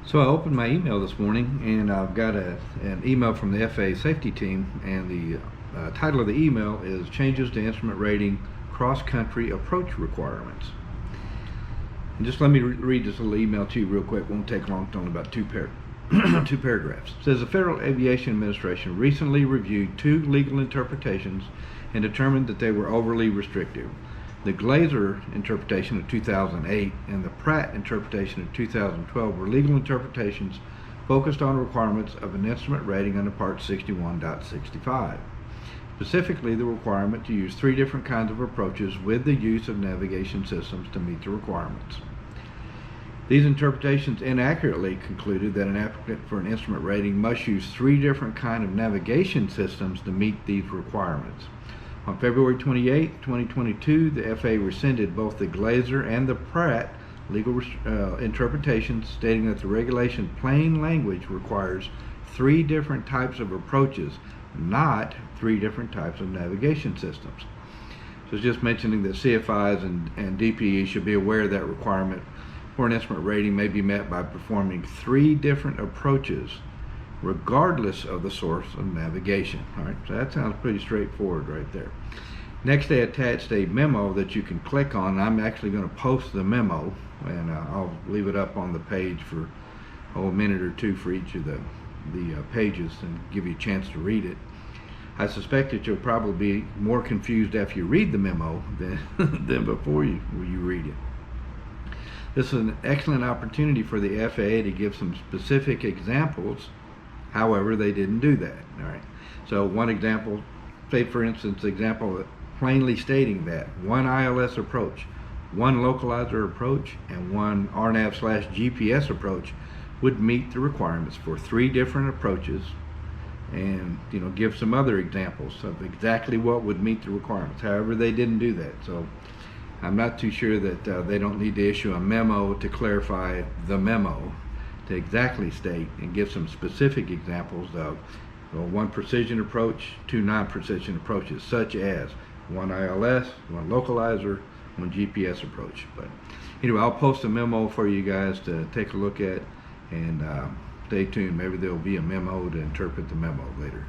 So I opened my email this morning and I've got an email from the FAA safety team, and the title of the email is Changes to Instrument Rating Cross-Country Approach Requirements. And just let me read this little email to you real quick. Won't take long, it's only about two paragraphs. It says the Federal Aviation Administration recently reviewed two legal interpretations and determined that they were overly restrictive. The Glaser interpretation of 2008 and the Pratte interpretation of 2012 were legal interpretations focused on requirements of an instrument rating under Part 61.65. Specifically, the requirement to use three different kinds of approaches with the use of navigation systems to meet the requirements. These interpretations inaccurately concluded that an applicant for an instrument rating must use three different kinds of navigation systems to meet these requirements. On February 28, 2022, the FAA rescinded both the Glaser and the Pratte legal interpretations, stating that the regulation plain language requires three different types of approaches, not three different types of navigation systems. So it's just mentioning that CFIs and DPE should be aware that requirement for an instrument rating may be met by performing three different approaches regardless of the source of navigation. All right, so that sounds pretty straightforward right there. Next, they attached a memo that you can click on. I'm actually going to post the memo, and I'll leave it up on the page for a minute or two for each of the pages and give you a chance to read it. I suspect that you'll probably be more confused after you read the memo than before you read it. This is an excellent opportunity for the FAA to give some specific examples. However, they didn't do that. All right. So one example, say for instance, example plainly stating that one ILS approach, one localizer approach, and one RNAV/GPS approach would meet the requirements for three different approaches, and give some other examples of exactly what would meet the requirements. However, they didn't do that. So I'm not too sure that they don't need to issue a memo to clarify the memo, to exactly state and give some specific examples of one precision approach, two non-precision approaches, such as one ILS, one localizer, one GPS approach. But anyway, I'll post a memo for you guys to take a look at, and stay tuned. Maybe there'll be a memo to interpret the memo later.